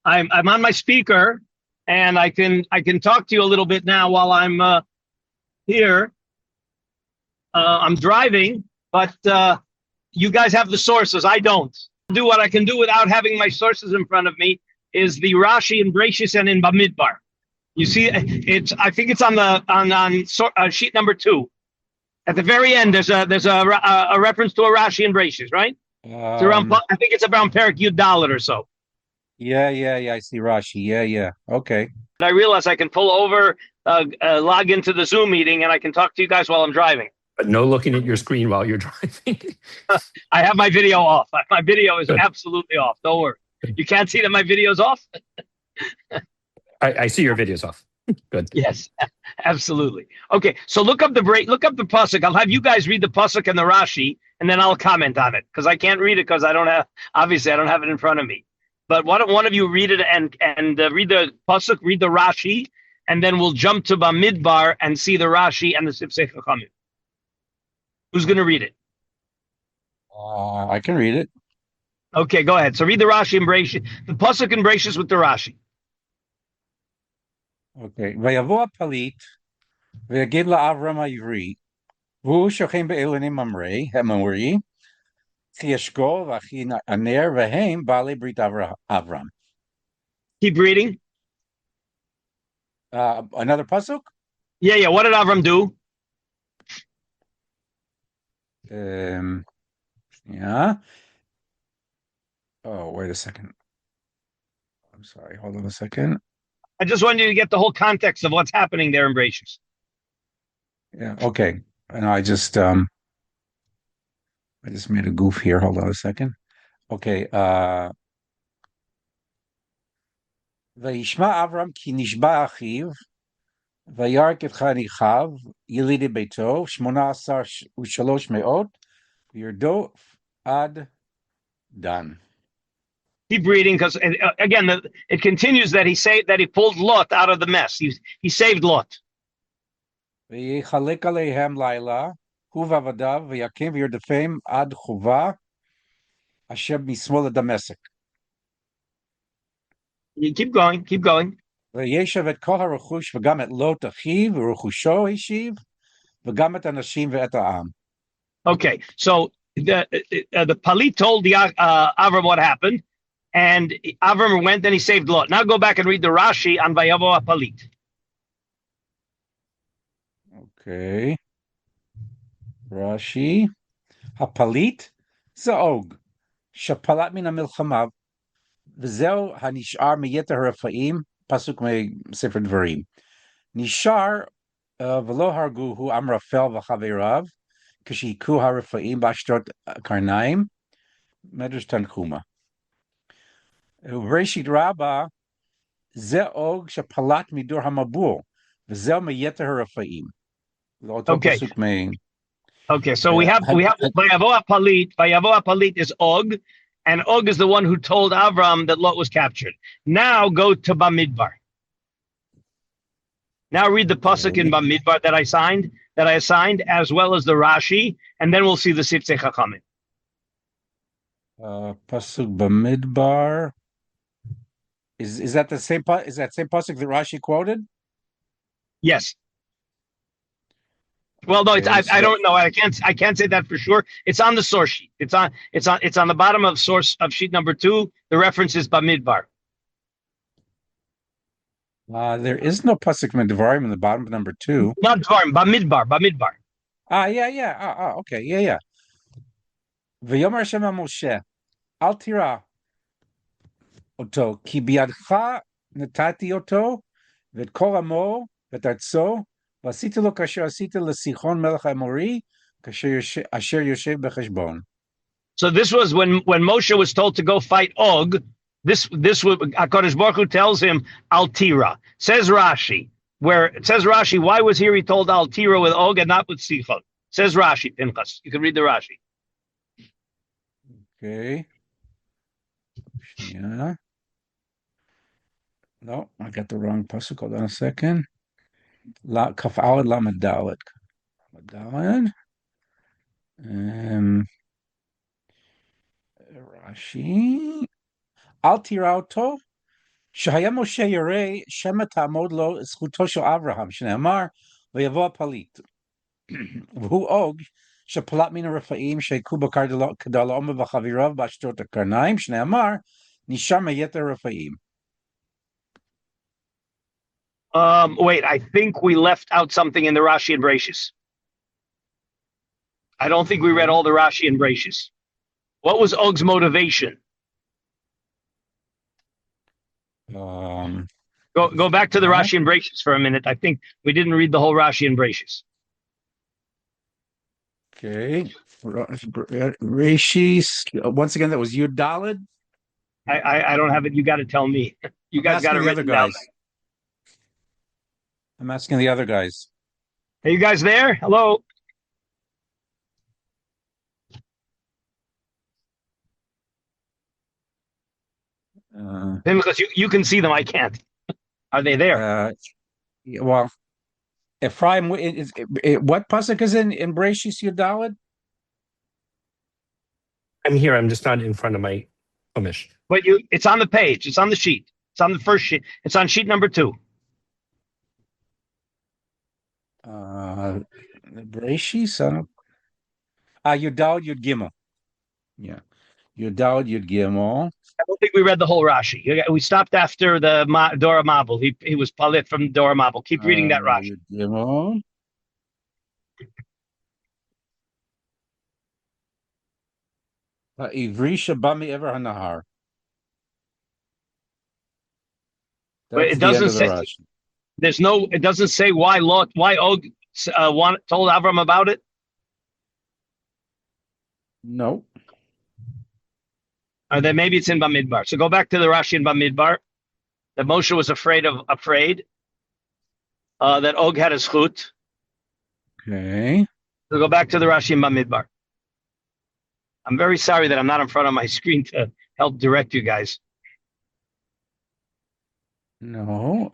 I'm on my speaker, and I can talk to you a little bit now while I'm here. I'm driving, but you guys have the sources. I don't. Do what I can do without having my sources in front of me is the Rashi in Brachis and in Bamidbar. You see, it's I think it's on the on sheet number 2. At the very end, there's a reference to a Rashi in Brachis, right? It's around. I think it's around Perik Yud Dalet or so. Yeah. I see Rashi. Yeah. Okay. I realize I can pull over, log into the Zoom meeting, and I can talk to you guys while I'm driving. But no looking at your screen while you're driving. I have my video off. My video is Good. absolutely off. Don't worry. You can't see that my video's off? I see your videos off. Good. Yes, absolutely. Okay, so look up the pasuk. I'll have you guys read the pasuk and the Rashi, and then I'll comment on it because I can't read it because I don't have it in front of me. But why don't one of you read it and read the pasuk, read the Rashi, and then we'll jump to Bamidbar and see the Rashi and the Sifsei Chachamim. Who's going to read it? I can read it. Okay, go ahead. So read the Rashi and Brachis, the pasuk and Brachis with the Rashi. Okay. ויבוא הפליט ויגיד לאברהם העברי, והוא שוכן באלוהים המורי, כי אשכול ואחי ענר, והם בעלי ברית אברהם. Keep reading. Another pasuk? Yeah. What did Avram do? Yeah. Oh, wait a second. I'm sorry. Hold on a second. I just wanted you to get the whole context of what's happening there in Brachis. Yeah. Okay. And I just made a goof here. Hold on a second. Okay. וישמע אברהם כי נשבע אחיו, וירק את חניכיו, ילידי ביתו, 18,300, וירדוף עד דן. Keep reading, because again, it continues that he pulled Lot out of the mess. He saved Lot. ויחלק עליהם לילה, הוא ועבדיו, ויקים וירדפם עד חובה, אשר משמאל לדמשק. You keep going. וישב את כל הרכוש, וגם את לוט אחיו, ורכושו השיב, וגם את הנשים ואת העם. Okay, so the Palit told the Avram what happened, and Avram went and he saved Lot. Now go back and read the Rashi on Vayavo Palit. Okay. Rashi. הפליט זה אוג, שפלט מן המלחמה, וזהו הנשאר מיתר הרפאים, פסוק מספר דברים. נשאר ולא הרגוהו עם רפל וחבריו, כשהיכו הרפאים באשדות קרניים, מדרש תנחומה. ובראשית רבה, זה אוג שפלט מדור המבול, וזהו מיתר הרפאים. Okay. Okay, so we have Vayavo Palit is Og, and Og is the one who told Avram that Lot was captured. Now go to Bamidbar. Now read the pasuk in Bamidbar that I assigned, as well as the Rashi, and then we'll see the Sifsei Chachamim. Pasuk Bamidbar. Is that the same? Is that same pasuk that Rashi quoted? Yes. Well, no, I don't know. I can't say that for sure. It's on the source sheet. It's on the bottom of sheet number 2. The reference is Bamidbar. There is no pasuk Dvarim in the bottom of number 2. Not Dvarim, Bamidbar. Yeah. Okay, yeah. V'yomer Hashem Moshe, al tira oto, ki biadcha natati oto, v'et kol amo, v'et artzo, v'asita lo kasher asita l'sichon melech ha'amori, kasher asher yoshev b'cheshbon. So this was when Moshe was told to go fight Og. This was HaKadosh Baruch Hu tells him al tira. Says Rashi, why was here he told al tira with Og and not with Sichon? Says Rashi, Pinchas. You can read the Rashi. Okay. Yeah. No, I got the wrong pasuk. Hold on a second. Kaf Alad Lamed Dalet. Rashi. Al tirauto שהיה משה ירא שמא תעמוד לו זכותו של אברהם, שנאמר, ויבוא הפליט. והוא אוג שפלט מן הרפאים שהכו בו כדלעומה וחביריו באשתות הקרניים, שנאמר, נשאר מיתר הרפאים. Wait, I think we left out something in the Rashi and Bereshis. I don't think we read all the Rashi and Bereshis. What was Og's motivation? Go back to the Rashi and Bereshis for a minute. I think we didn't read the whole Rashi and Bereshis. Okay. Rashis, once again, that was Yud Daled. I don't have it. You got to tell me. You guys got to read it down. I'm asking the other guys. Are you guys there? Hello? Because you can see them, I can't. Are they there? Well, Ephraim, what pasuk is in Bereshis Yud Daled? I'm here. I'm just not in front of my Chumash. But it's on the page. It's on the sheet. It's on the first sheet. It's on sheet number 2. Bereshis, Yud Daled Yud Gimel. Yeah, Yud Daled Yud Gimel. I don't think we read the whole Rashi. We stopped after the Dora Mabel. He was palit from Dora Mabel. Keep reading that Rashi. Yud Gimel. Ivri Shabami Ever Hanahar. But it doesn't say. There's no. It doesn't say why Og told Avram about it. No. Then maybe it's in Bamidbar. So go back to the Rashi in Bamidbar. That Moshe was afraid that Og had a zchut. Okay. So go back to the Rashi in Bamidbar. I'm very sorry that I'm not in front of my screen to help direct you guys. No.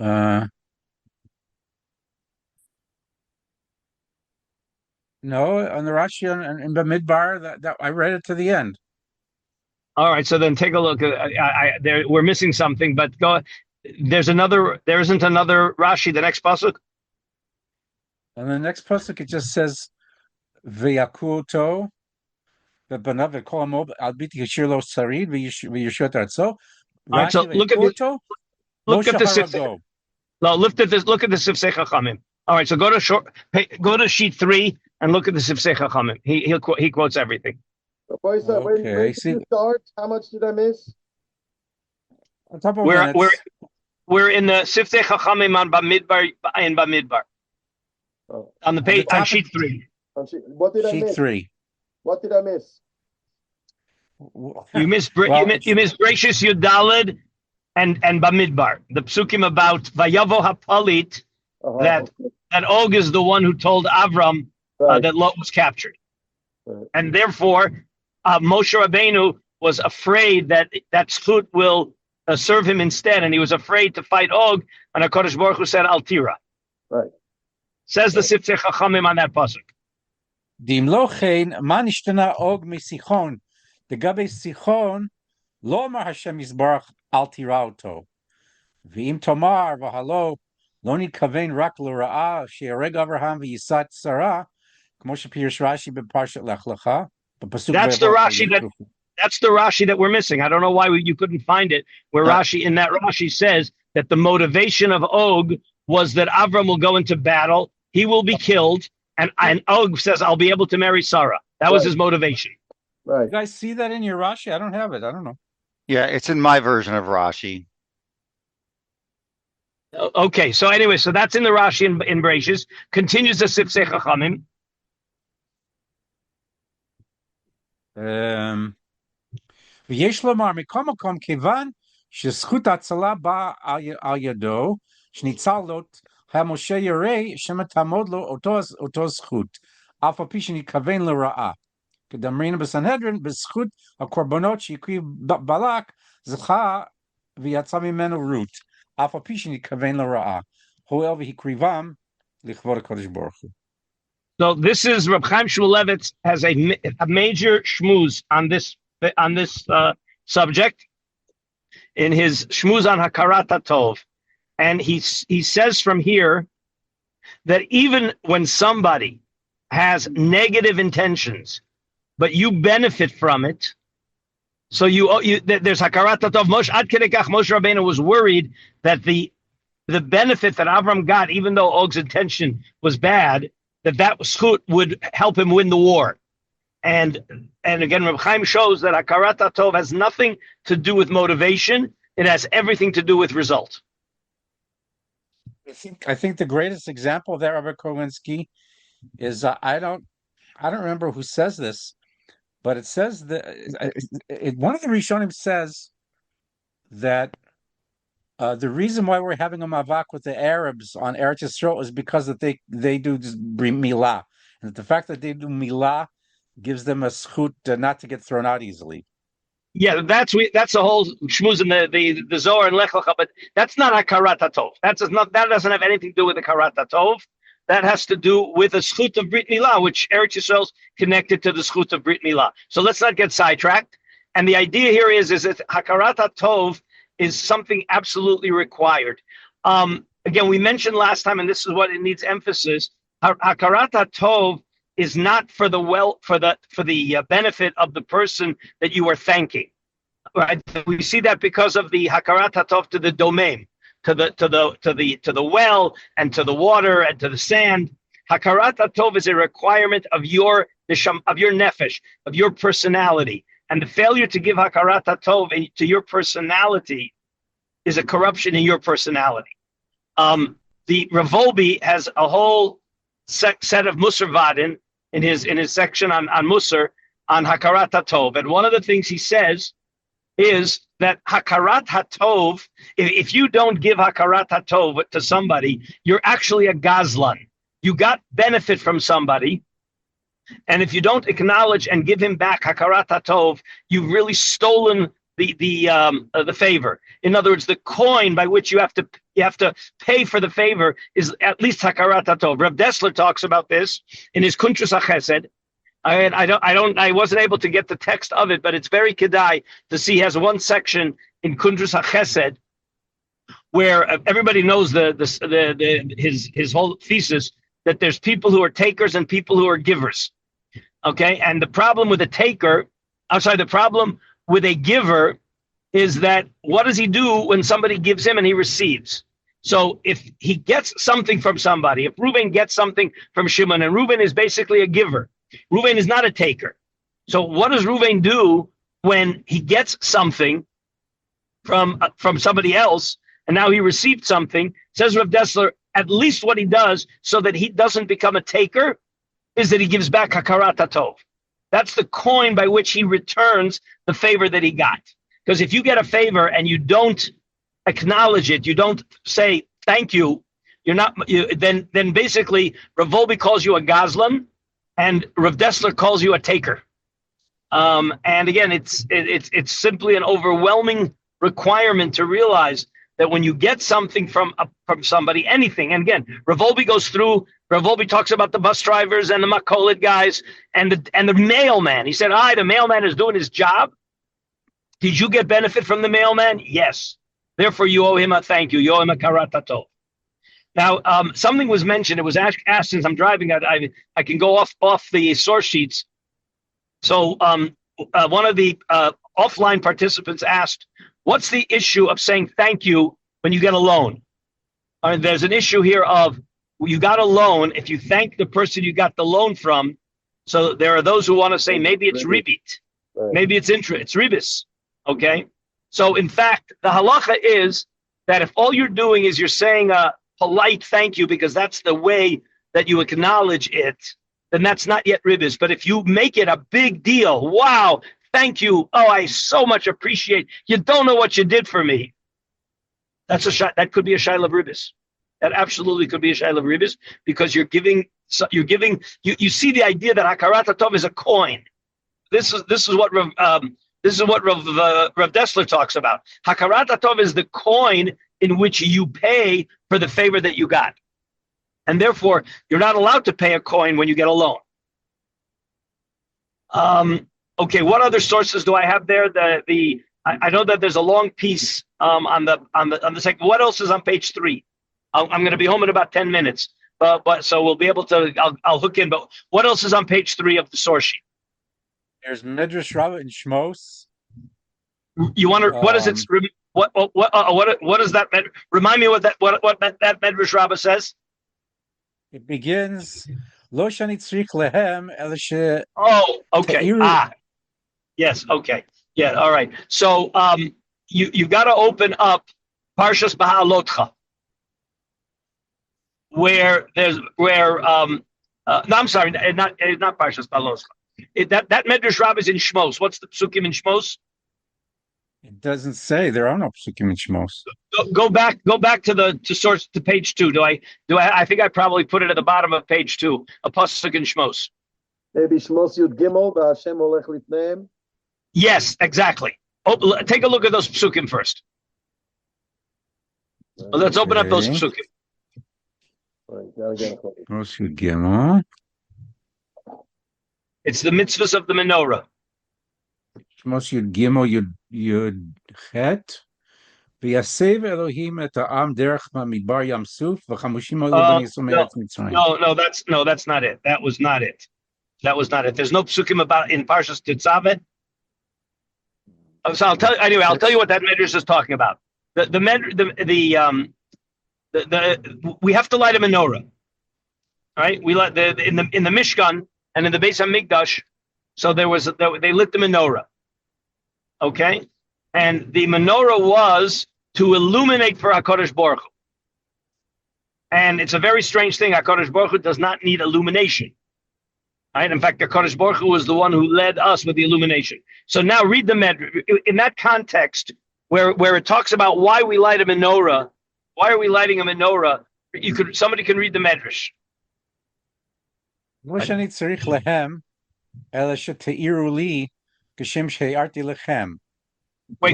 No, on the Rashi in Bamidbar, that I read it to the end. All right, so then take a look. We're missing something, but go. There isn't another Rashi. The next pasuk. And the next pasuk it just says, "V'yakuto, v'banav v'kol albiti yishir lo sarid v'yishot artzo." All right, so look at the Sifsei. No, look at this. Look at the Sifsei Chachamim. All right, so go to sheet 3 and look at the Sifsei Chachamim. He quotes everything. When did you start? How much did I miss? We're in the Siftei Chachamim on Bamidbar. On the page on sheet 3. What did I miss? Sheet 3. What did I miss? You missed Bereshis Yud Daled and Bamidbar. The psukim about Vayavo Hapalit that Og is the one who told Avram that Lot was captured, and therefore. Moshe Rabbeinu was afraid that zchut will serve him instead, and he was afraid to fight Og, and HaKadosh Baruch Hu said, Al Tira. Right. Says the Siftei Chachamim on that pasuk. Dim lo chen, ma nishtana Og misichon. The gabe sichon, lo amar Hashem Yisbarach Al Tira oto. V'im tomar v'halo, lo nitkaven rak l'ra'ah, she'areg Avraham v'yisat Sarah, k'mo shepirish Rashi b'parshat Lech Lecha. That's the Rashi that we're missing. I don't know why you couldn't find it. Where Rashi says that the motivation of Og was that Avram will go into battle, he will be killed, and Og says, "I'll be able to marry Sarah." That was his motivation. Right. You guys see that in your Rashi? I don't have it. I don't know. Yeah, it's in my version of Rashi. Okay, so anyway, so that's in the Rashi in Bereshis. Continues the Sifsei Chachamim. ויש לומר מכל מקום כיוון שזכות ההצלה באה על ידו שניצל לוט המשה ירא שמא תעמוד לו אותו זכות אף על פי שנתכוון לרעה כדאמרינן בסנהדרין בזכות הקורבנות שהקריב בלק זכה ויצא ממנו רות אף על פי שנתכוון לרעה הואיל והקריבם לכבוד הקדוש ברוך הוא. So this is Reb Chaim Shmulevitz has a major shmooze on this subject. in his Shmuz on Hakarat Hatov, and he says from here that even when somebody has negative intentions, but you benefit from it, so there's Hakarat Hatov. Moshe Rabbeinu was worried that the benefit that Avram got, even though Og's intention was bad, that schut would help him win the war. And again, Reb Chaim shows that Hakarat Hatov has nothing to do with motivation; it has everything to do with result. I think the greatest example of that, Rabbi Karlinsky, is I don't remember who says this, but it says that one of the Rishonim says that the reason why we're having a mavak with the Arabs on Eretz Yisrael is because that they do milah, and the fact that they do milah gives them a schut not to get thrown out easily. Yeah, that's the whole shmuz in the Zohar and Lech Lecha, but that's not Hakarat Hatov. That doesn't have anything to do with the Hakarat Hatov. That has to do with the schut of Brit Milah, which Eretz Yisrael's connected to the schut of Brit Milah. So let's not get sidetracked. And the idea here is that Hakarat Hatov is something absolutely required. Again, we mentioned last time, and this is what it needs emphasis. Hakarat Hatov is not for the benefit of the person that you are thanking. Right? We see that because of the Hakarat Hatov to the domain, to the well and to the water and to the sand. Hakarat Hatov is a requirement of your nefesh, of your personality. And the failure to give Hakarat Hatov to your personality is a corruption in your personality. The Revolbi has a whole set of Musar Vadin in his section on Musar, on Hakarat Hatov. And one of the things he says is that Hakarat Hatov, if you don't give Hakarat Hatov to somebody, you're actually a gazlan. You got benefit from somebody, and if you don't acknowledge and give him back Hakarat Hatov, you've really stolen the favor. In other words, the coin by which you have to pay for the favor is at least Hakarat Hatov. Rav Dessler talks about this in his Kuntrus HaChesed. I wasn't able to get the text of it, but it's very kedai to see. He has one section in Kuntrus HaChesed where everybody knows his whole thesis that there's people who are takers and people who are givers. Okay, and the problem with the problem with a giver is that what does he do when somebody gives him and he receives? So if he gets something from somebody, if Reuben gets something from Shimon, and Reuben is basically a giver, Reuben is not a taker. So what does Reuben do when he gets something from somebody else, and now he received something? Says Rav Dessler, at least what he does so that he doesn't become a taker is that he gives back Hakarat Hatov. That's the coin by which he returns the favor that he got. Because if you get a favor and you don't acknowledge it, you don't say thank you, then basically Rav Volbi calls you a gazlan and Rav Dessler calls you a taker. And again, it's simply an overwhelming requirement to realize that when you get something from somebody, anything, and again, Rav Volbi talks about the bus drivers and the makolet guys and the mailman. He said, the mailman is doing his job. Did you get benefit from the mailman? Yes. Therefore, you owe him a thank you. You owe him a Hakarat Hatov. Now, something was mentioned. It was asked since I'm driving. I can go off the source sheets. So one of the offline participants asked, what's the issue of saying thank you when you get a loan? There's an issue here of you got a loan. If you thank the person you got the loan from, so there are those who want to say maybe it's ribit, maybe it's interest, it's ribis. Okay, so in fact, the halacha is that if all you're doing is you're saying a polite thank you because that's the way that you acknowledge it, then that's not yet ribis. But if you make it a big deal, wow, thank you. Oh, I so much appreciate. You don't know what you did for me. That could be a shaila of ribis. That absolutely could be a shaila of ribis because you see the idea that Hakarat Hatov is a coin. This is what Rav Dessler talks about. Hakarat Hatov is the coin in which you pay for the favor that you got. And therefore, you're not allowed to pay a coin when you get a loan. Okay, what other sources do I have there? The I know that there's a long piece on the second. What else is on page 3? I'm going to be home in about 10 minutes, but so we'll be able to. I'll hook in. But what else is on page 3 of the source sheet? There's Midrash Rabbah and Shmos. You want to? What is it? What is that? Remind me what that Midrash Rabbah says. It begins. Lo shani tzrich lehem el she. Oh, okay. Te'iru. Yes. Okay. Yeah. All right. So you got to open up Parshas Ba'alotcha, where no, I'm sorry, not Parshas Ba'alotcha. That Midrash Rabbah is in Shmos. What's the psukim in Shmos? It doesn't say. There are no psukim in Shmos. Go back to page 2. I think I probably put it at the bottom of page 2. A pasuk in Shmos. Maybe Shmos Yud Gimel, Hashem Olech Lifneim. Yes, exactly. Take a look at those psukim first. Well, let's open up those psukim. Shmos Yud Gimel. It's the mitzvahs of the menorah. Shmos Yud Gimel Yud Chet. V'yasev Elohim et ha'am derech midbar Yam Suf v'chamushim ha'u b'nei Yisrael me'eretz Mitzrayim. No, that's not it. That was not it. There's no psukim about in Parshas Tetzaveh. So I'll tell you what that medrash is talking about. We have to light a menorah, right? We light in the Mishkan and in the Beis Hamikdash. So they lit the menorah, okay, and the menorah was to illuminate for HaKadosh Baruch Hu. And it's a very strange thing. HaKadosh Baruch Hu does not need illumination. Right? In fact, the HaKadosh Baruch Hu was the one who led us with the illumination. So now read the Medrash. In that context, where it talks about why we light a menorah, why are we lighting a menorah? Somebody can read the Medrash. Wait,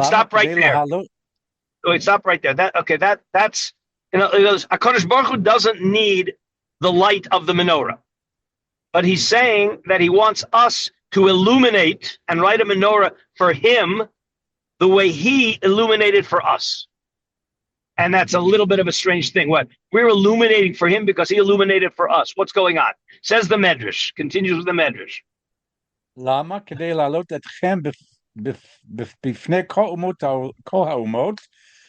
stop right there. Wait, stop right there. That's HaKadosh Baruch Hu doesn't need the light of the menorah. But he's saying that he wants us to illuminate and light a menorah for him the way he illuminated for us. And that's a little bit of a strange thing. What? We're illuminating for him because he illuminated for us. What's going on? Says the Medrash. Continues with the Medrash. Lama kedei la'alot etchem b'fnei kol ha'umot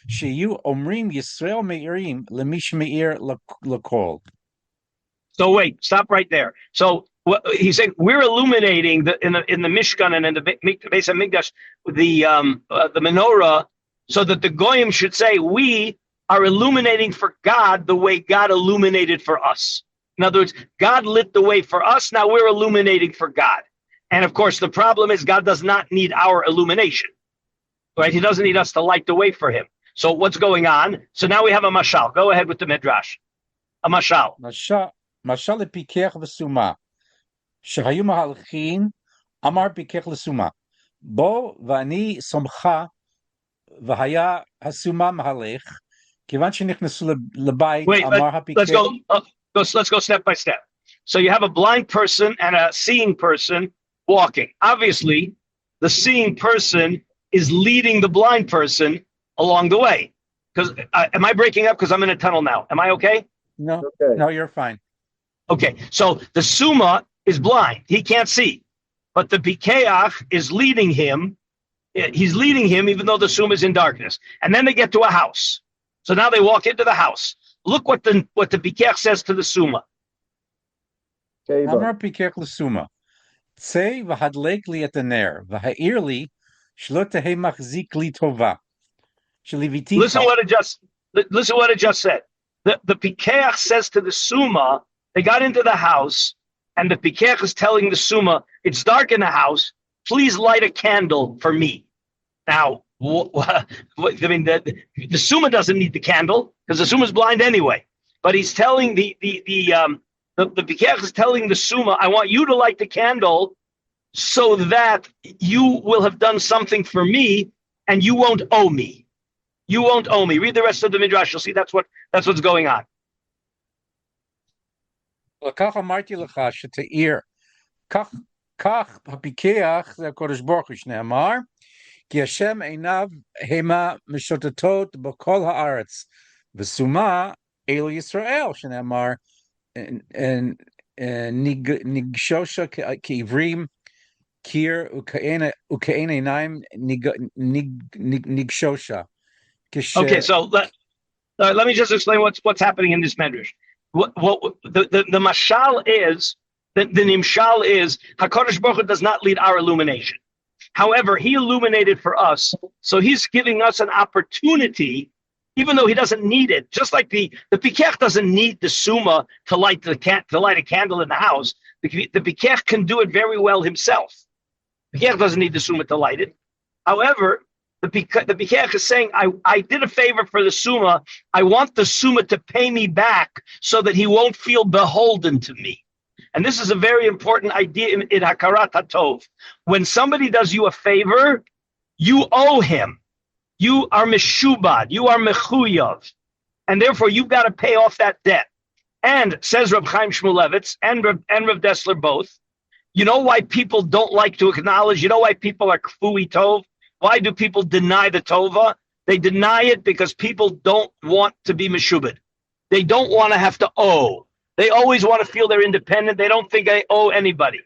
sheyu omrim Yisrael me'irim lemi sheme'ir l'kol. So wait, stop right there. So he's saying we're illuminating in the Mishkan and in the Beis Hamikdash the menorah, so that the goyim should say we are illuminating for God the way God illuminated for us. In other words, God lit the way for us. Now we're illuminating for God. And of course, the problem is God does not need our illumination, right? He doesn't need us to light the way for him. So what's going on? So now we have a mashal. Go ahead with the midrash. A mashal. משל לפיקח וסומה, שהיו מהלכים, אמר פיקח לסומה, בוא ואני סומכה, והיה הסומה מהלך, כיוון שנכנסו לבית, אמר הפיקח... Let's go step by step. So you have a blind person and a seeing person walking. Obviously, the seeing person is leading the blind person along the way. Because am I breaking up? Because I'm in a tunnel now. Am I okay? No, you're fine. Okay, so the Summa is blind. He can't see. But the Pikeach is leading him. He's leading him even though the Summa is in darkness. And then they get to a house. So now they walk into the house. Look what the Pikeach says to the Summa. Amar Pikeach l'Summa. Tzei v'hadlek li et haner, v'ha'ir li shelo tehei machzik li tova. Listen what it just said. The Pikeach says to the Summa, they got into the house, and the Pikeach is telling the Summa, it's dark in the house, please light a candle for me. Now, I mean, the Summa doesn't need the candle, because the Summa is blind anyway. But he's telling the Pikeach is telling the Summa, I want you to light the candle so that you will have done something for me, and you won't owe me. You won't owe me. Read the rest of the Midrash. You'll see that's what's going on. לכך אמרתי לך שתאיר, כך הפיקח זה הקדוש ברוך הוא שנאמר, כי השם עיניו המה משוטטות בכל הארץ, וסומה אלו ישראל, שנאמר, נגשושה כעברים, קיר וכעין עיניים נגשושה. Okay, so let me just explain what's happening in this medrash. What the mashal is, the nimshal is, HaKadosh Baruch Hu does not lead our illumination. However, he illuminated for us, so he's giving us an opportunity, even though he doesn't need it. Just like the pikech doesn't need the summa to light a candle in the house. The pikech can do it very well himself. The pikech doesn't need the summa to light it. However, the pikech is saying, I did a favor for the summa. I want the summa to pay me back so that he won't feel beholden to me. And this is a very important idea in Hakarat Hatov. When somebody does you a favor, you owe him. You are meshubad. You are mechuyav. And therefore, you've got to pay off that debt. And, says Reb Chaim Shmulevitz and Reb Dessler both, you know why people don't like to acknowledge, you know why people are kfui tov? Why do people deny the tova? They deny it because people don't want to be meshubad. They don't want to have to owe. They always want to feel they're independent. They don't think they owe anybody.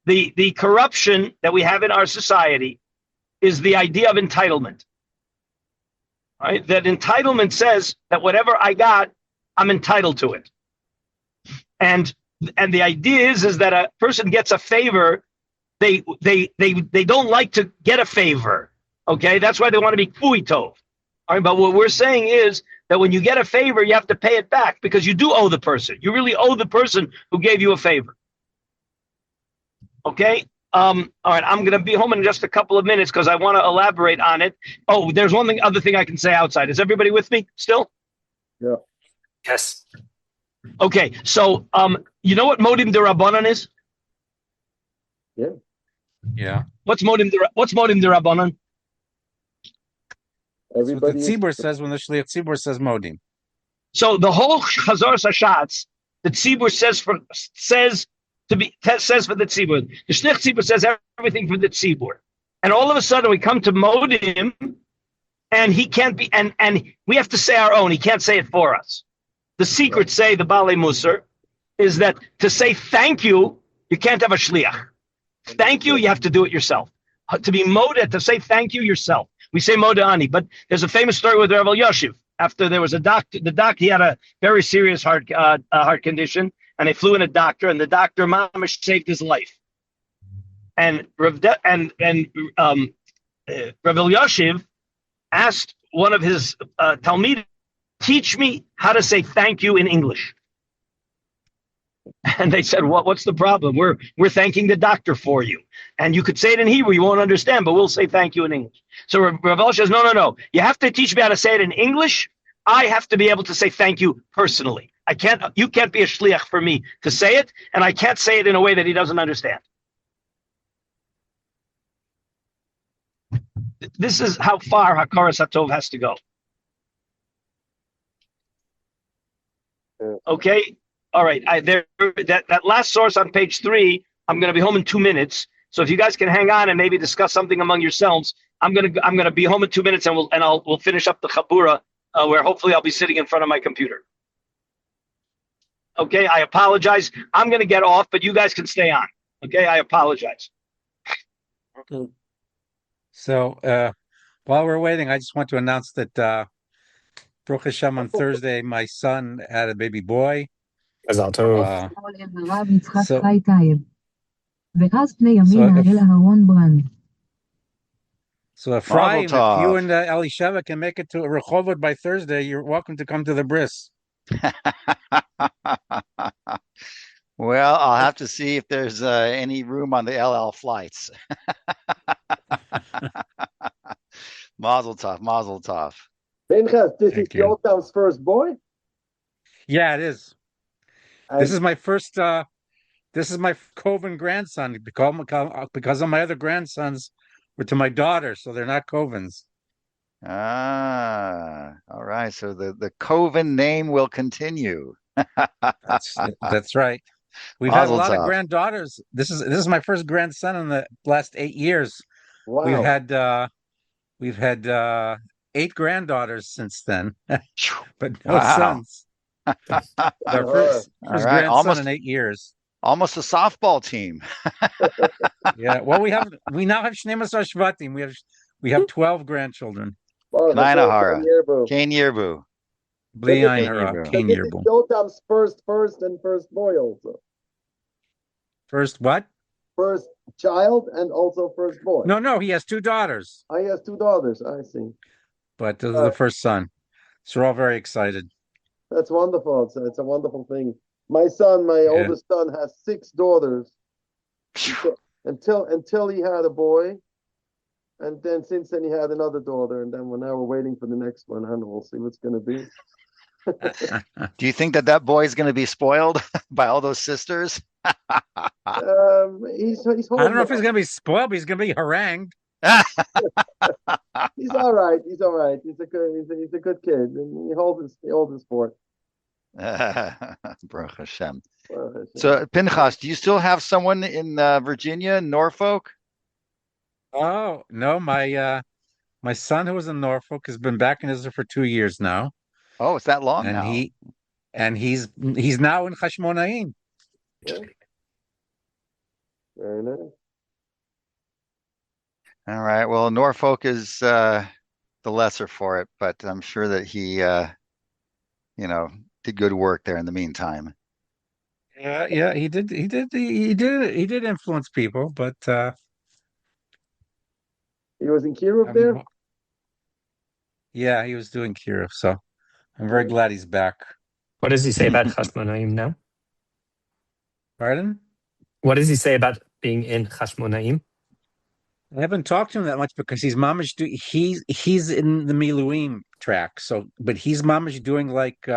The corruption that we have in our society is the idea of entitlement. Right? That entitlement says that whatever I got, I'm entitled to it. And the idea is that a person gets a favor, they don't like to get a favor. Okay, that's why they want to be kfui tov. All right, but what we're saying is that when you get a favor, you have to pay it back because you do owe the person. You really owe the person who gave you a favor. Okay. All right, I'm going to be home in just a couple of minutes because I want to elaborate on it. Oh, there's other thing I can say outside. Is everybody with me still? Yeah. Yes. Okay, so you know what modim derabanan is? Yeah. What's modim derabanan? Everybody. That's what the Tzibur says when the Shliach Tzibur says modim. So the whole Chazor Sashatz, the Tzibur says for the Tzibur. The Shliach Tzibur says everything for the Tzibur. And all of a sudden we come to modim, and he can't be, and we have to say our own. He can't say it for us. The secret, say the Balei Musar, is that to say thank you, you can't have a shliach. Thank you, you have to do it yourself. To be modeh, to say thank you yourself. We say modeh ani, but there's a famous story with Rav Yoshiv. After there was a doctor, he had a very serious heart condition, and they flew in a doctor, and the doctor mamash saved his life. And Rav Yoshiv asked one of his talmidim, teach me how to say thank you in English. And they said, what's the problem? We're thanking the doctor for you. And you could say it in Hebrew, you won't understand, but we'll say thank you in English. So Rav says, no. You have to teach me how to say it in English. I have to be able to say thank you personally. You can't be a shliach for me to say it, and I can't say it in a way that he doesn't understand. This is how far Hakarat Hatov has to go. Okay, all right. That last source on page 3. I'm going to be home in 2 minutes. So if you guys can hang on and maybe discuss something among yourselves, I'm going to be home in 2 minutes, and we'll finish up the Chabura, where hopefully I'll be sitting in front of my computer. Okay, I apologize. I'm going to get off, but you guys can stay on. Okay, I apologize. Okay. So while we're waiting, I just want to announce that Baruch Hashem, on Thursday, my son had a baby boy. Mazal tov. So Ephraim, if you and Elisheva can make it to Rehovot by Thursday, you're welcome to come to the bris. Well, I'll have to see if there's any room on the LL flights. Mazel tov, mazel tov. Pinchas, this is Yotam's first boy? Yeah, it is. This is my first, this is my Coven grandson, because all my other grandsons were to my daughter, so they're not Covens. Ah, all right. So the Coven name will continue. That's right. We've had a lot of granddaughters. This is my first grandson in the last 8 years. Wow. We've had We've had 8 granddaughters since then, but no Wow. sons. Our first All right, grandson almost in 8 years. almost a softball team. Yeah. Well, we now have Shnei Masar Shvatim. We have 12 grandchildren. Kainahara, Kain Yerbu. Bli Ayin Hara, Kain Yirbu. Yotam's first and first boy also. First what? First child and also first boy. No, he has 2 daughters. He has 2 daughters. I see. But this is the first son. So we're all very excited. That's wonderful. It's a wonderful thing. My son, my oldest son, has 6 daughters. Until he had a boy, and then since then he had another daughter, and then now we're waiting for the next one, and we'll see what's going to be. Do you think that boy is going to be spoiled by all those sisters? He's I don't know if he's going to be spoiled, but he's going to be harangued. He's all right. He's all right. He's a good kid, and he holds his fort. Baruch Hashem. So Pinchas, do you still have someone in Virginia, Norfolk? Oh no, my son who was in Norfolk has been back in Israel for 2 years now. Oh, it's that long and now. He's now in Chashmonaim. Yeah. Very nice. All right. Well, Norfolk is the lesser for it, but I'm sure that he, did good work there in the meantime. Yeah, he did influence people, but he was in Kiruv there. Yeah, he was doing Kiruv, so I'm very glad he's back. What does he say about Chashmonaim now? Pardon? What does he say about being in Chashmonaim? I haven't talked to him that much because he's in the Miluim track, but he's mamish doing like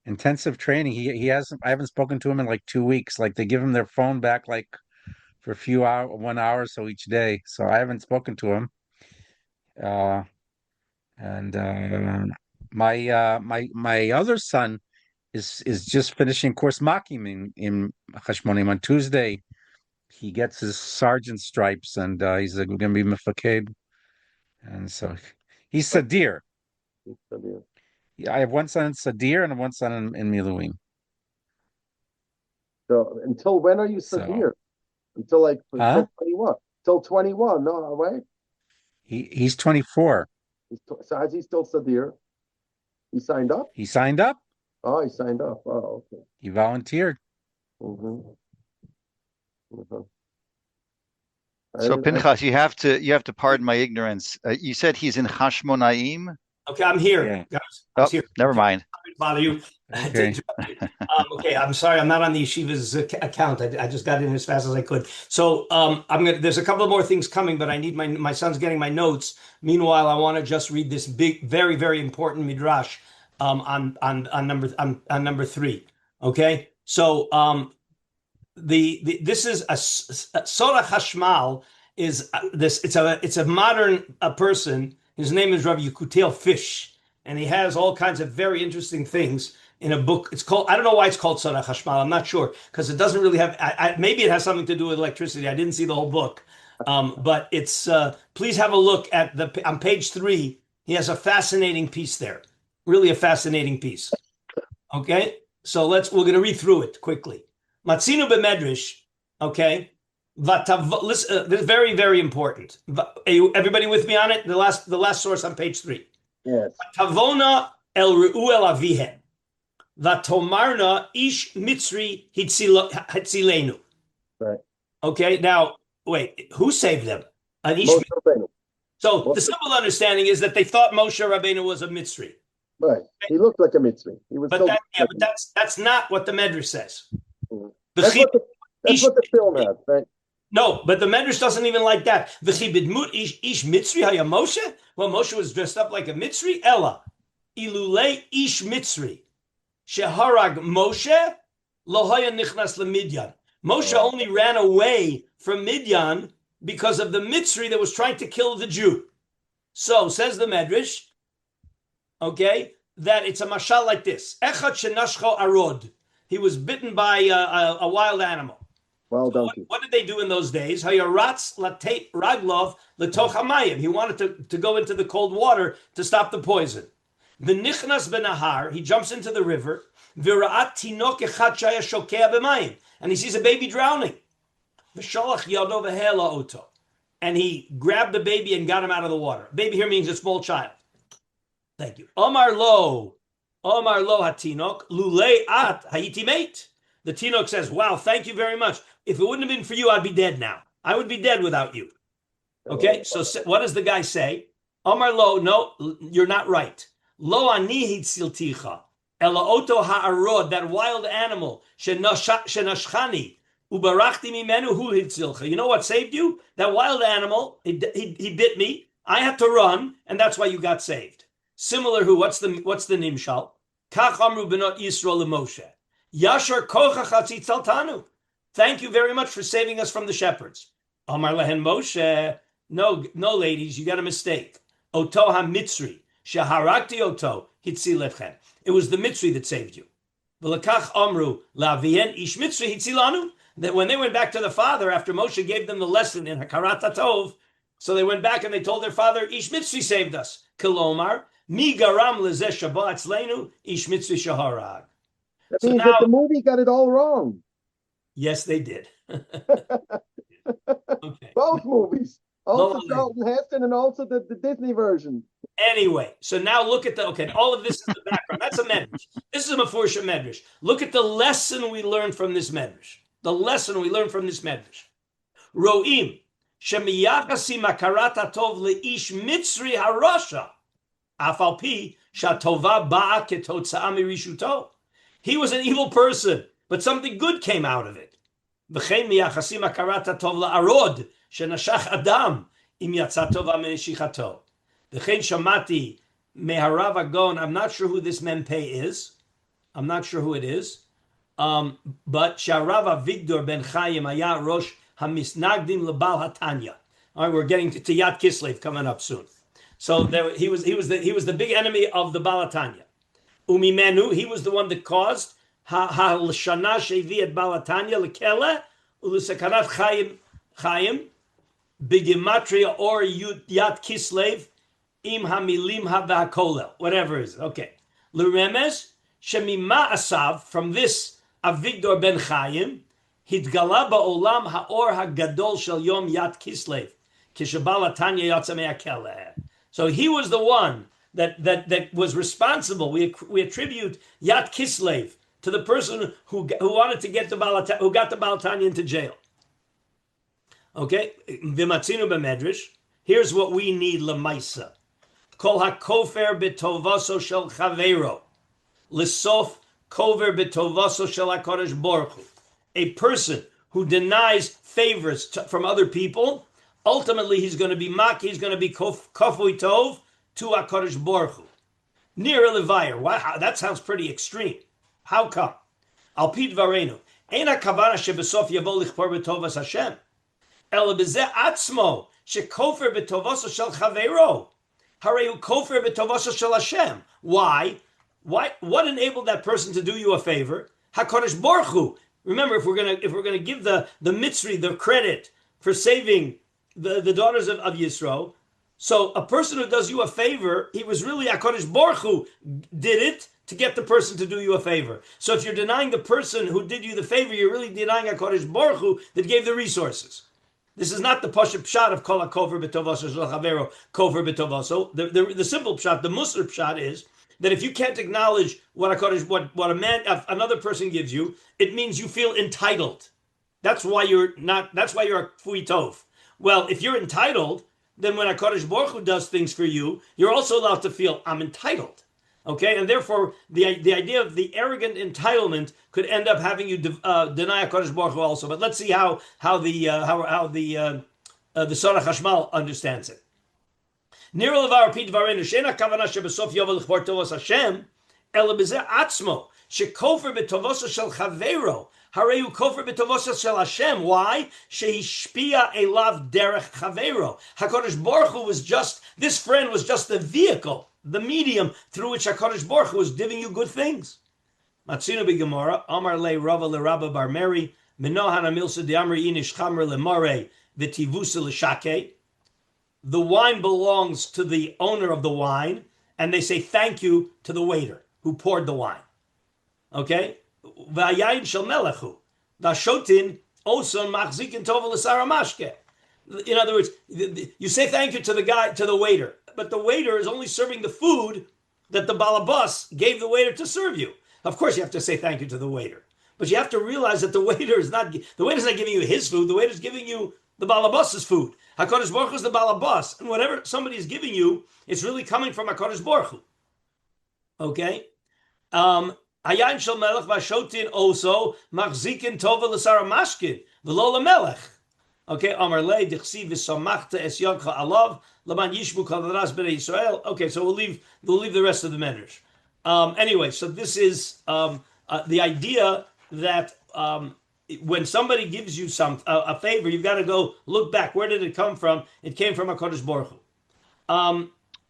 intensive training. I haven't spoken to him in like 2 weeks. Like they give him their phone back like for 1 hour or so each day. So I haven't spoken to him. My other son is just finishing course Makim in Chashmonaim on Tuesday. He gets his sergeant stripes, and he's going to be mefaked. And so he's Sadir. I have one son in Sadir and one son in Miluim. So until when are you Sadir? Until 21? Till 21? No, right? He's 24. So is he still Sadir? He signed up? He signed up. Oh, he signed up. Oh, okay. He volunteered. Mm-hmm. Mm-hmm. So Pinchas, you have to pardon my ignorance. You said he's in Chashmonaim. Okay, I'm here, Yeah. guys. Here. Never mind. Bother you. Okay. Okay, I'm sorry. I'm not on the yeshiva's account. I just got in as fast as I could. So there's a couple of more things coming, but I need my son's getting my notes. Meanwhile, I want to just read this big, very, very important midrash on number 3. Okay, so this is a Sora Chashmal is this. It's a modern person. His name is Rabbi Yekutel Fish, and he has all kinds of very interesting things in a book. It's called, I don't know why it's called Sora Chashmal. I'm not sure because it doesn't really have. Maybe it has something to do with electricity. I didn't see the whole book, but it's. Please have a look at on page 3. He has a fascinating piece there. Really a fascinating piece. Okay, so we're going to read through it quickly. Matzinu b'medrash, okay. Listen, this is very, very important. Are everybody with me on it? The last source on page 3. Yes. Tavona el re'u el avihem. Vatomarna ish mitzri hitzilenu. Right. Okay, now, wait, who saved them? An ish. So the simple understanding is that they thought Moshe Rabbeinu was a mitzri. Right. He looked like a mitzri. He was. But that's not what the Medrash says. Mm-hmm. That's what the film has, right? No, but the Medrash doesn't even like that. V'chibidmut ish mitzri haya Moshe. Well, Moshe was dressed up like a mitzri. Ella ilulei ish mitzri sheharag Moshe lo haya nichnas leMidyan. Moshe only ran away from Midyan because of the mitzri that was trying to kill the Jew. So says the Medrash, okay, that it's a mashal like this: Echad shenashcho arod. He was bitten by a wild animal. Wild donkey. What did they do in those days? Hayaratz lateit raglov letoch hamayim. He wanted to go into the cold water to stop the poison. The nichnas benahar, he jumps into the river. V'ra'at tinok echad shaya shokea b'mayim, and he sees a baby drowning. V'sholach yado v'hela oto, and he grabbed the baby and got him out of the water. Baby here means a small child. Thank you. Omar lo hatinok lulei at hayiti mate. The tinok says, "Wow, thank you very much. If it wouldn't have been for you, I'd be dead now. I would be dead without you." Okay, so what does the guy say? Omar lo, no, you're not right. Lo ani hitzilticha, ela oto ha'arod, that wild animal, shenashchani, ubarachti mimenu hu hitzilcha. You know what saved you? That wild animal, he bit me. I had to run, and that's why you got saved. Similar who? What's the nimshal? Kach amru benot Yisrael Moshe. Yashar kocha chatzitzaltanu. Thank you very much for saving us from the shepherds. Amar lehen Moshe. No, ladies, you got a mistake. Oto ha-mitzri. Shaharakti oto hitzilevchem. It was the Mitzri that saved you. V'lekach amru la'avien ish Mitzri hitzilanu. That when they went back to the father after Moshe gave them the lesson in Hakarat Hatov, so they went back and they told their father, Ish Mitzri saved us. Kilomar mi garam lezeh shaba atzleinu ish Mitzri shaharag. That means that the movie got it all wrong. Yes, they did. Okay. Both movies. Also Charlton Heston and also the Disney version. Anyway, so now look at all of this is the background. That's a medrash. This is a Mefursha medrash. Look at the lesson we learned from this medrash. Ro'im, shemiyachasim hakarat hatov leish mitzri harasha, afal pi shatova ba'a ketotza'a mirishuto. He was an evil person, but something good came out of it. V'chein miyachasim hakarat hatov la'arod, shenashach adam, im yatsa tova me'eshichato. V'chein shamati meharav agon. I'm not sure who this mempei is. I'm not sure who it is. But Sharav Avigdor ben Chaim Aya Rosh Hamisnagdim Lebal Hatanya. All right, we're getting to Yad Kislev coming up soon. So he was the big enemy of the Baal Hatanya. Umimenu, he was the one that caused Ha'Shana Shevi et Baal Hatanya Lekele Ulusakarat Chaim Bigimatria or Yad Kislev Im Hamilim Havakolel. Whatever it is. Okay. L'Remes Shemima Asav, from this Avigdor ben Chaim, Hitgala ba'olam ha'or ha'gadol shel yom Yad Kislev, kishabal Tanya yatsa me'akeleh. So he was the one that was responsible. We attribute Yad Kislev to the person who wanted to get who got the Baal Tanya into jail. Okay, v'matzinu b'medrash. Here's what we need lemaisa. Kol ha'kofer b'tovaso shel chaveiro. L'sof kover b'tovaso shel HaKadosh Baruch Hu. A person who denies favors from other people, ultimately he's going to be he's going to be kafui tov to HaKadosh Baruch Hu. Near a levire. Wow, that sounds pretty extreme. How come? Al pi dvarenu. Ein hakavana shebesof yavo lichpor b'tovas Hashem. Ela b'zeh atzmo shekofer b'tovaso shel chaveiro. Harei hu kofer b'tovaso shel Hashem. Why? What enabled that person to do you a favor? HaKadosh Baruch Hu. Remember, if we're gonna give the Mitzri the credit for saving the daughters of Yisro, so a person who does you a favor, he was really HaKadosh Baruch Hu did it to get the person to do you a favor. So if you're denying the person who did you the favor, you're really denying HaKadosh Baruch Hu that gave the resources. This is not the Pasha Pshat of Kol HaKover B'Tovaso Shel Chavero Kover B'Tovaso. The simple Pshat, the Musar Pshat is that if you can't acknowledge what another person gives you, it means you feel entitled. That's why you're a Kfui Tov. Well, if you're entitled, then when HaKadosh Baruch Hu does things for you, you're also allowed to feel, I'm entitled. Okay, and therefore the idea of the arrogant entitlement could end up having you deny HaKadosh Baruch Hu also. But let's see how the Sarah Chashmal understands it. Nir levar pi dvarenu she'ena kavana shebesof yovel l'chbor tovos Hashem ela b'zeh atzmo shekofer b'tovoso shel chaveiro harei hu kofer b'tovoso shel Hashem. Why? Sheishpia elav derech chaveiro. HaKadosh Baruch Hu this friend was just the vehicle, the medium through which HaKadosh Baruch Hu was giving you good things. Matzinu b'Gemara Amar le Rava le Rabba bar Meri The wine belongs to the owner of the wine, and they say thank you to the waiter who poured the wine. Okay? In other words, you say thank you to the waiter, but the waiter is only serving the food that the balabas gave the waiter to serve you. Of course, you have to say thank you to the waiter, but you have to realize that the waiter's not giving you his food. The waiter's giving you the balabas's food. HaKadosh Baruch Hu is the balabas, and whatever somebody is giving you, it's really coming from HaKadosh Baruch Hu. Okay. Hayayin shel melech vashotin also machzikin tova l'sara mashkin v'lo l'melech. Okay, Amar lei dichsi v'samachta es yodcha alav laman yishbu kol hadas b'nei Yisrael. Okay, so we'll leave the rest of the medrash. Anyway, so this is the idea that when somebody gives you a favor, you've got to go look back. Where did it come from? It came from HaKadosh Baruch Hu.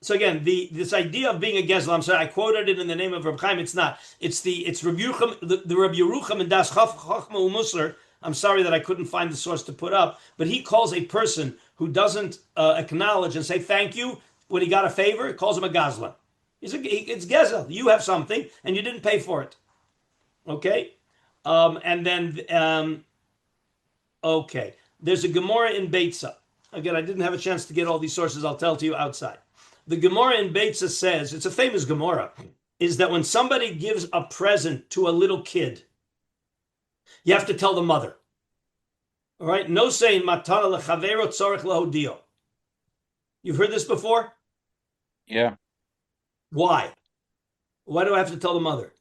So again, this idea of being a gezel, I'm sorry, I quoted it in the name of Reb Chaim. It's not. It's Rabbi Yerucham, the Rabbi Yerucham in Das Chachma U'Musar. I'm sorry that I couldn't find the source to put up, but he calls a person who doesn't acknowledge and say thank you when he got a favor, he calls him a gazlan. It's gezel. You have something and you didn't pay for it. Okay, and then okay, there's a Gemara in Beitza. Again, I didn't have a chance to get all these sources. I'll tell to you outside. The Gemara in Beitza says, it's a famous Gemara, is that when somebody gives a present to a little kid, you have to tell the mother. All right? No saying, matana lechavero tzarich lahodio. You've heard this before? Yeah. Why? Why do I have to tell the mother?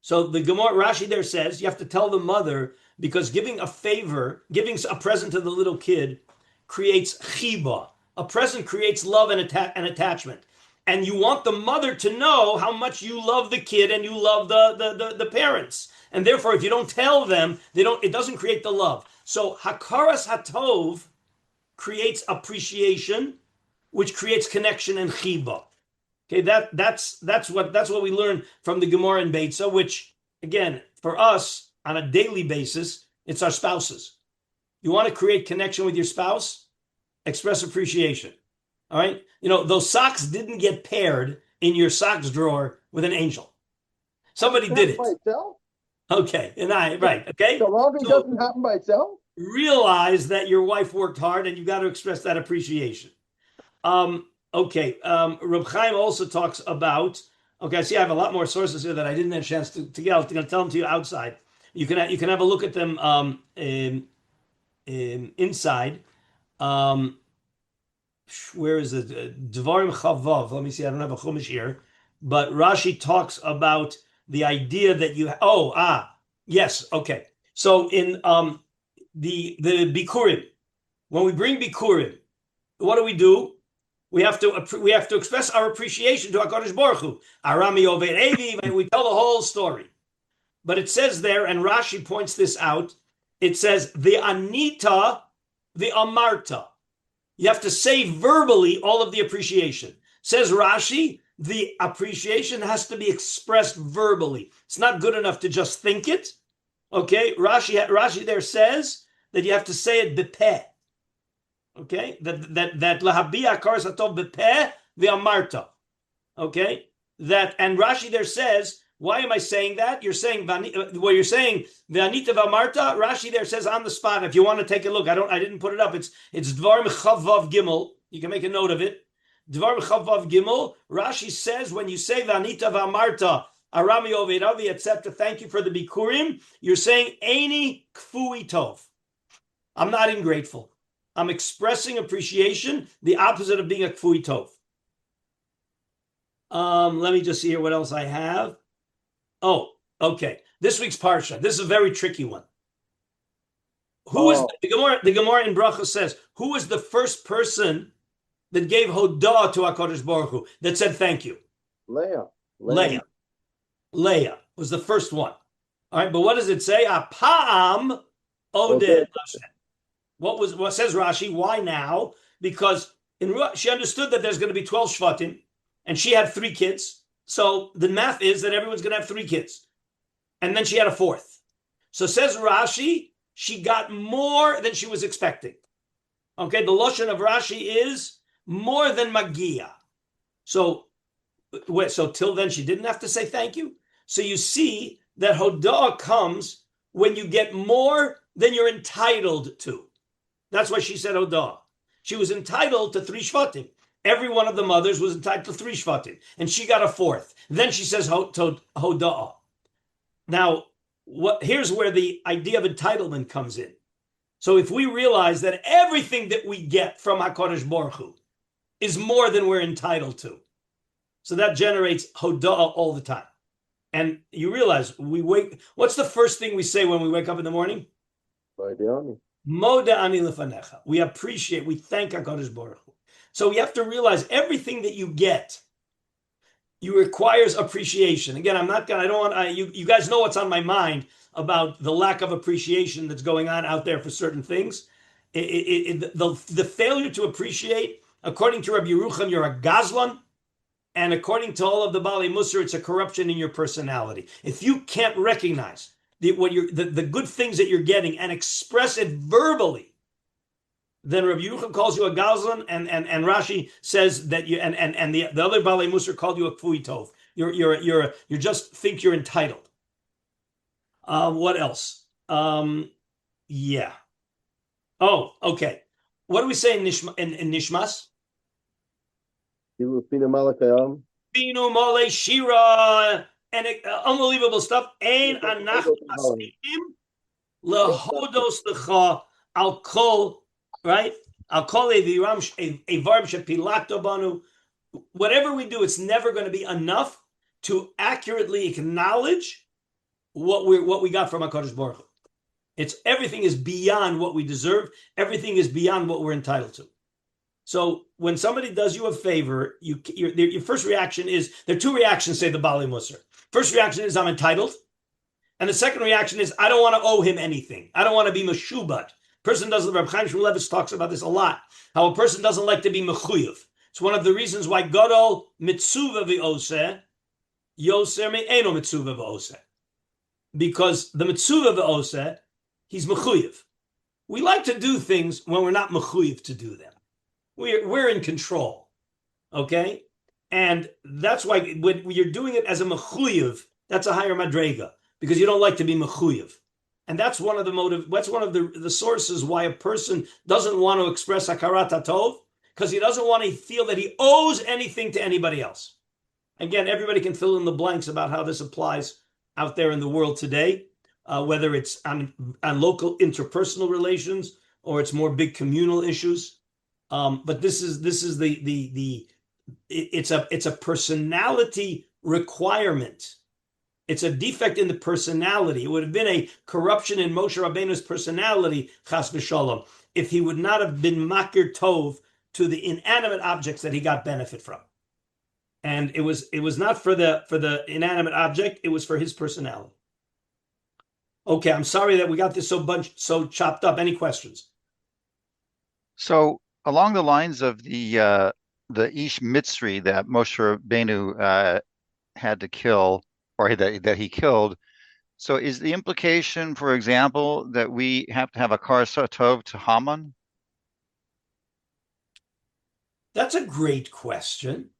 So the Gemara, Rashi there says, you have to tell the mother because giving a present to the little kid creates chiba. A present creates love and attachment. And you want the mother to know how much you love the kid and you love the parents. And therefore, if you don't tell them, it doesn't create the love. So Hakarat Hatov creates appreciation, which creates connection and chiba. Okay, that's what we learn from the Gemara in Beitza, which again, for us, on a daily basis, it's our spouses. You want to create connection with your spouse? Express appreciation. All right. You know, those socks didn't get paired in your socks drawer with an angel. Somebody did it. By itself? Okay. Right. Okay. So long as it doesn't happen by itself? Realize that your wife worked hard and you got to express that appreciation. Okay. Reb Chaim also talks about, okay, I see I have a lot more sources here that I didn't have a chance to get. I'm going to tell them to you outside. You can have a look at them inside. Where is it? Dvarim Chavav. Let me see. I don't have a chumash here, but Rashi talks about the idea that yes, okay. So in the bikurim, when we bring bikurim, what do? We have to express our appreciation to HaKadosh Baruch Hu. Arami Oved Evi, and we tell the whole story. But it says there, and Rashi points this out. It says the Anita, the Amarta. You have to say verbally all of the appreciation. Says Rashi, the appreciation has to be expressed verbally. It's not good enough to just think it. Okay, Rashi there says that you have to say it bepeh. Okay, that lahabi hakarat hatov bepeh v'amarta. Okay, and Rashi there says, why am I saying that? You're saying v'anita v'amarta. Rashi there says on the spot. If you want to take a look, I didn't put it up. It's Dvarim Chavav Gimel. You can make a note of it. Dvarim Chavav Gimel. Rashi says when you say v'anita v'amarta, arami overavi, etc. Thank you for the bikurim. You're saying eini kfui tov. I'm not ingrateful. I'm expressing appreciation. The opposite of being a kfui tov. Let me just see here what else I have. Oh, okay. This week's parsha. This is a very tricky one. The Gemara in Bracha says, who was the first person that gave hodah to HaKadosh Baruch Hu, that said thank you? Leah was the first one. All right, but what does it say? Apam oded. What says Rashi? Why now? Because she understood that there's going to be 12 shvatim, and she had 3 kids. So the math is that everyone's going to have 3 kids. And then she had a 4th. So says Rashi, she got more than she was expecting. Okay, the Lashon of Rashi is more than Magia. So till then she didn't have to say thank you. So you see that Hodah comes when you get more than you're entitled to. That's why she said Hodah. She was entitled to 3 Shvatim. Every one of the mothers was entitled to 3 Shvatim, and she got a 4th. Then she says Hodah. Now, here's where the idea of entitlement comes in. So if we realize that everything that we get from HaKadosh Baruch Hu is more than we're entitled to, so that generates Hodah all the time. And you realize what's the first thing we say when we wake up in the morning? Moda ani lefanecha. We appreciate, we thank HaKadosh Baruch Hu. So we have to realize everything that you get, you requires appreciation. Again, you guys know what's on my mind about the lack of appreciation that's going on out there for certain things. The failure to appreciate, according to Rabbi Yerucham, you're a gazlan, and according to all of the Baalei Musar, it's a corruption in your personality. If you can't recognize the good things that you're getting and express it verbally, then Rabbi Yerucham calls you a gazlan, and Rashi says that you and the other Baalei Musar called you a kfui tov. You just think you're entitled. What else? Yeah. Oh, okay. What do we say in Nishmas? Binu Mole Shira, and unbelievable stuff. Ein anach masmikim lehodos lecha al kol, right? Al kol evarim shepilato banu. Whatever we do, it's never going to be enough to accurately acknowledge what we got from HaKadosh Baruch Hu. Everything is beyond what we deserve. Everything is beyond what we're entitled to. So when somebody does you a favor, your first reaction is, there are 2 reactions, say the Baalei Musar. First reaction is, I'm entitled. And the second reaction is, I don't want to owe him anything. I don't want to be meshubat. Rabbi Chaim Shmulevitz talks about this a lot, how a person doesn't like to be mechuyev. It's one of the reasons why Gadol mitzuva v'oseh, yoser me'eno mitzuva v'oseh. Because the mitzuva v'oseh, he's mechuyev. We like to do things when we're not mechuyev to do them. We're in control, okay? And that's why when you're doing it as a mechuyev, that's a higher madrega, because you don't like to be mechuyev. And that's one of the sources why a person doesn't want to express Hakarat Hatov, because he doesn't want to feel that he owes anything to anybody else. Again, everybody can fill in the blanks about how this applies out there in the world today, whether it's on local interpersonal relations or it's more big communal issues. But this is it's a personality requirement. It's a defect in the personality. It would have been a corruption in Moshe Rabbeinu's personality, chas v'shalom, if he would not have been makir tov to the inanimate objects that he got benefit from. And it was not for the inanimate object, it was for his personality. Okay, I'm sorry that we got this so chopped up. Any questions? So along the lines of the Ish Mitzri that Moshe Rabbeinu had to kill, or that he killed, so is the implication, for example, that we have to have a Hakarat Hatov to Haman? That's a great question.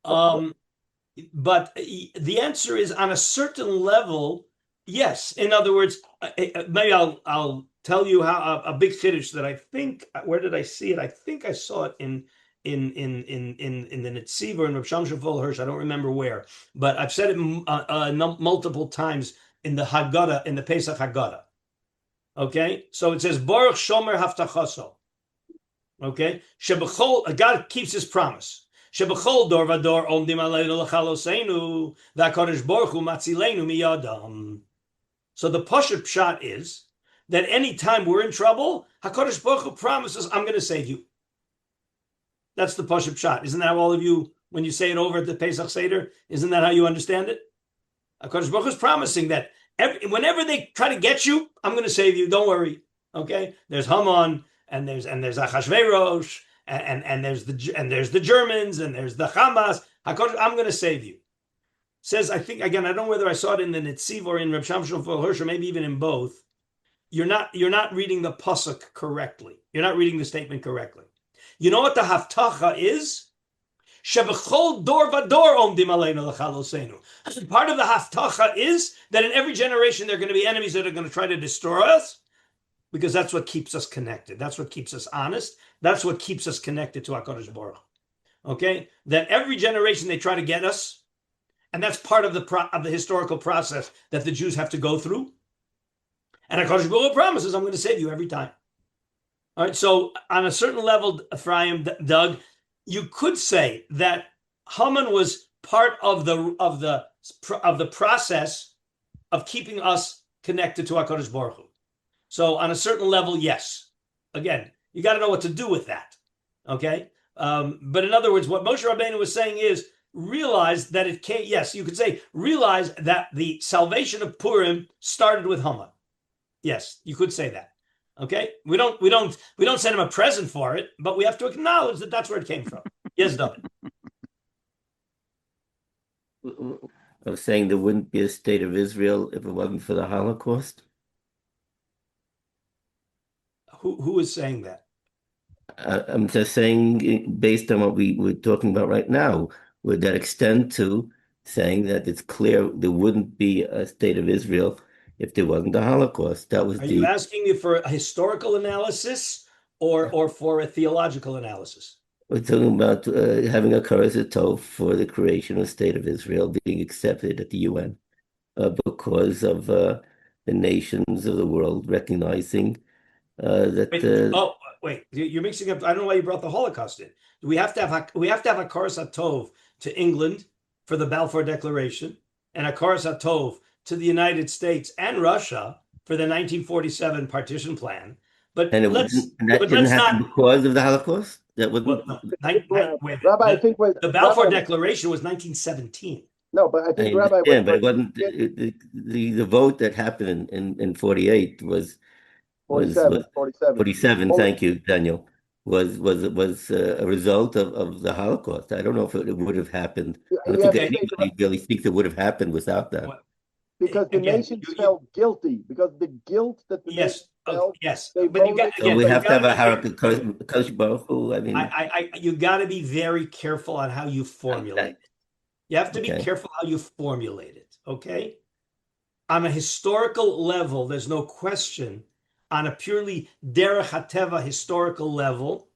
But the answer is, on a certain level, yes. In other words, maybe I'll tell you how a big chiddush that I think, where did I see it? I think I saw it in the Netziva and Rav Shamshon Hirsch. I don't remember where, but I've said it multiple times in the Haggadah, in the Pesach Haggadah. Okay, so it says Baruch Shomer Haftachaso. Okay, Shebechol, God keeps His promise. Shebechol dor vador omdim aleinu l'chaloseinu v'HaKadosh Baruch Hu matzileinu miyadam. So the Pashut Pshat is that anytime we're in trouble, HaKadosh Baruch Hu promises, I'm going to save you. That's the Pashut Pshat. Isn't that all of you, when you say it over at the Pesach Seder, isn't that how you understand it? HaKadosh Baruch Hu is promising that whenever they try to get you, I'm going to save you. Don't worry. Okay? There's Haman, and there's Achashverosh, and there's the Germans, and there's the Hamas. HaKadosh, I'm going to save you. says, I think, again, I don't know whether I saw it in the Netziv or in Reb Shamshon Hirsch, or maybe even in both. You're not reading the pasuk correctly. You're not reading the statement correctly. You know what the haftacha is? Shebechol dor vador omdim aleinu l'chalosenu. Part of the haftacha is that in every generation there are going to be enemies that are going to try to destroy us, because that's what keeps us connected. That's what keeps us honest. That's what keeps us connected to HaKadosh Baruch Hu. Okay? That every generation they try to get us, and that's part of the historical process that the Jews have to go through. And HaKadosh Baruch Hu promises, I'm going to save you every time. All right, so on a certain level, Ephraim, Doug, you could say that Haman was part of the process of keeping us connected to HaKadosh Baruch Hu. So on a certain level, yes. Again, you got to know what to do with that. Okay? But in other words, what Moshe Rabbeinu was saying is, realize that it can't, yes, you could say, realize that the salvation of Purim started with Haman. Yes, you could say that. Okay? We don't send him a present for it, but we have to acknowledge that that's where it came from. Yes, David. I was saying there wouldn't be a state of Israel if it wasn't for the Holocaust. Who is saying that? I'm just saying, based on what we're talking about right now, would that extend to saying that it's clear there wouldn't be a state of Israel if there wasn't a Holocaust? That was Are you asking me for a historical analysis or for a theological analysis? We're talking about having a Hakarat Hatov for the creation of the state of Israel being accepted at the UN because of the nations of the world recognizing that. Wait, you're mixing up. I don't know why you brought the Holocaust in. We have to have a Hakarat Hatov to England for the Balfour Declaration, and a Hakarat Hatov to the United States and Russia for the 1947 partition plan. But that didn't happen because of the Holocaust. That wasn't. Rabbi, I think the Balfour Declaration was 1917. No, but I think Rabbi. Yeah, but it wasn't the vote that happened in 48 was 47. Thank you, Daniel. Was a result of the Holocaust. I don't know if it would have happened. I don't think anybody really thinks it would have happened without that. Because the nations felt guilty. Because the guilt that the nations felt. Yes. But we have to have a Hakarat Baruch Hu. I mean, you got to be very careful on how you formulate it. You have to be careful how you formulate it. Okay. On a historical level, there's no question. On a purely derech hateva historical level,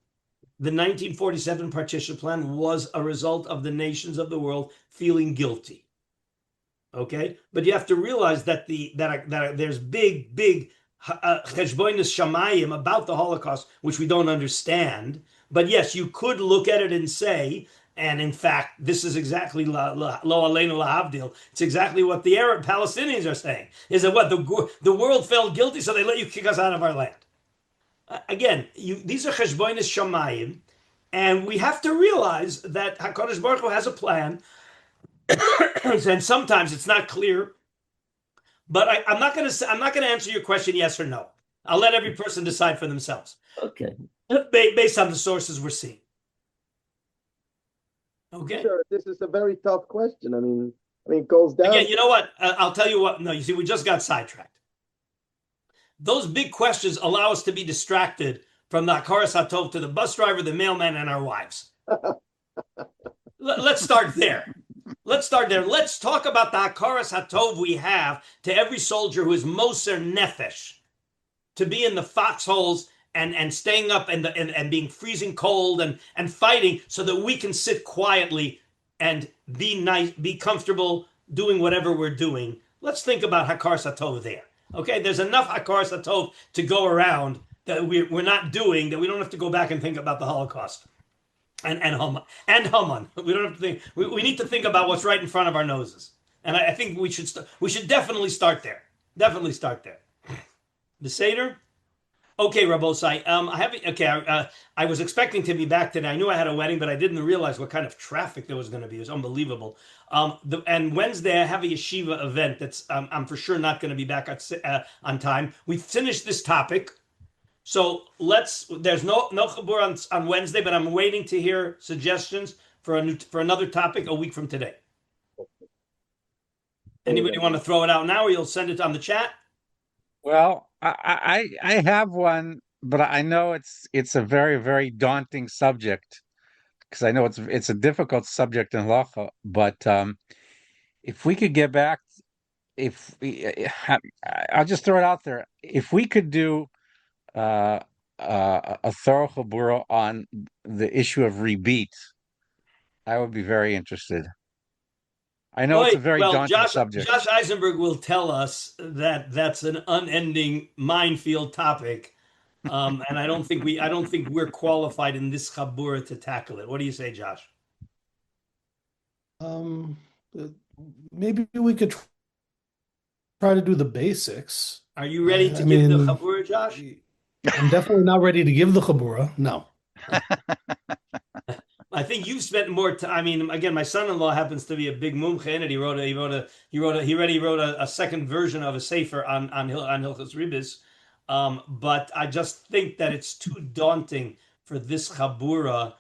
the 1947 partition plan was a result of the nations of the world feeling guilty. Okay, but you have to realize that that there's big cheshbonos shamayim about the Holocaust, which we don't understand. But yes, you could look at it and say, and in fact, this is exactly lo aleinu lahavdil. It's exactly what the Arab Palestinians are saying. Is that what the world felt guilty, so they let you kick us out of our land? Again, these are cheshbonos shamayim, and we have to realize that HaKadosh Baruch Hu has a plan, and sometimes it's not clear. But I'm not going to answer your question yes or no. I'll let every person decide for themselves. Okay. Based on the sources we're seeing. Okay. Sure, this is a very tough question. I mean, it goes down. Again, you know what? I'll tell you what. No, you see, we just got sidetracked. Those big questions allow us to be distracted from the Hakarat Hatov to the bus driver, the mailman, and our wives. Let's start there. Let's talk about the Hakarat Hatov we have to every soldier who is moser nefesh, to be in the foxholes and staying up and being freezing cold and fighting so that we can sit quietly and be nice, be comfortable doing whatever we're doing. Let's think about Hakarat Hatov there. Okay, there's enough Hakarat Hatov to go around that we're not doing, that we don't have to go back and think about the Holocaust and Haman. We don't have to think. We need to think about what's right in front of our noses, and I think we should definitely start there. Definitely start there. The Seder. Okay, Rabosai. I was expecting to be back today. I knew I had a wedding, but I didn't realize what kind of traffic there was going to be. It was unbelievable. And Wednesday I have a yeshiva event that's I'm for sure not going to be back on time. We finished this topic, so there's no Chabura on Wednesday, but I'm waiting to hear suggestions for another topic a week from today. Anybody want to throw it out now, or you'll send it on the chat? Well, I have one, but I know it's a very, very daunting subject because I know it's a difficult subject in halacha. But if we could get back, if we, I'll just throw it out there, if we could do a thorough chabura on the issue of rebate, I would be very interested. I know it's a very daunting subject. Josh Eisenberg will tell us that that's an unending minefield topic, and I don't think we're qualified in this chabura to tackle it. What do you say, Josh? Maybe we could try to do the basics. Are you ready to give the chabura, Josh? I'm definitely not ready to give the chabura. No. I think you've spent more time. I mean, again, my son-in-law happens to be a big mumche in it. He already wrote a second version of a sefer on Hilchos Ribis. But I just think that it's too daunting for this chabura.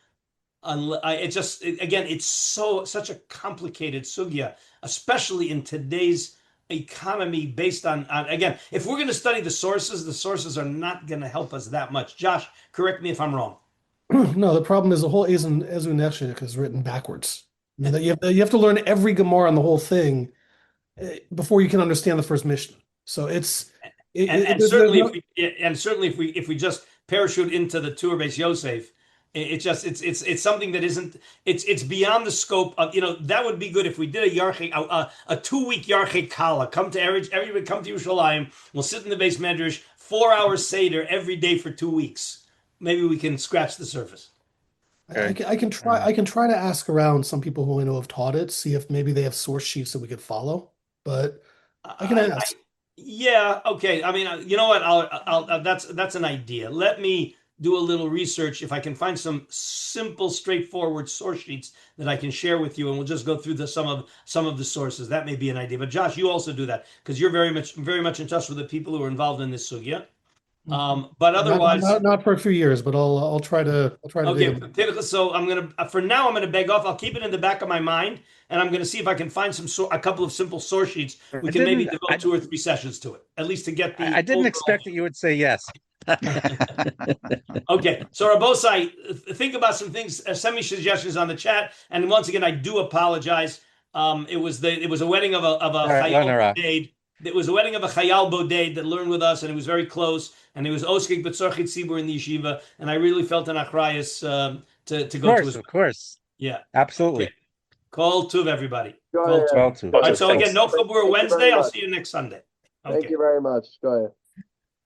It's such a complicated sugya, especially in today's economy based on again, if we're going to study the sources are not going to help us that much. Josh, correct me if I'm wrong. No, the problem is the whole Ezu Nechshik is written backwards. I mean, you have to learn every Gemara on the whole thing before you can understand the first Mishnah. So certainly if we just parachute into the Tur Beis Yosef, it's something that isn't it's beyond the scope of, that would be good if we did a 2-week Yarchei Kala. Everybody come to Yerushalayim. We'll sit in the base medrash, 4 hours Seder every day for 2 weeks. Maybe we can scratch the surface. Okay. I can try to ask around some people who I know have taught it, see if maybe they have source sheets that we could follow. But I can ask. Yeah. Okay. I mean, you know what? I'll that's an idea. Let me do a little research if I can find some simple, straightforward source sheets that I can share with you, and we'll just go through some of the sources. That may be an idea. But Josh, you also do that because you're very much in touch with the people who are involved in this sugya. But otherwise, not for a few years, but I'll try to. Okay, so I'm gonna beg off. I'll keep it in the back of my mind, and I'm gonna see if I can find a couple of simple source sheets. We can maybe devote 2 or 3 sessions to it, at least to get the. I didn't expect that you would say yes. Okay, so Rabosai, think about some things. Send me suggestions on the chat, and once again, I do apologize. It was a wedding of a Chayal Boded. It was a wedding of a Chayal Boded that learned with us, and it was very close. And it was Oskik B'Tzorchit Tzibur in the yeshiva, and I really felt an achrayus to go to his. Of course. Yeah. Absolutely. Okay. Kol Tuv, everybody. Kol Tuv. All right, so again, no Chabura Wednesday. I'll see you next Sunday. Okay. Thank you very much. Go ahead.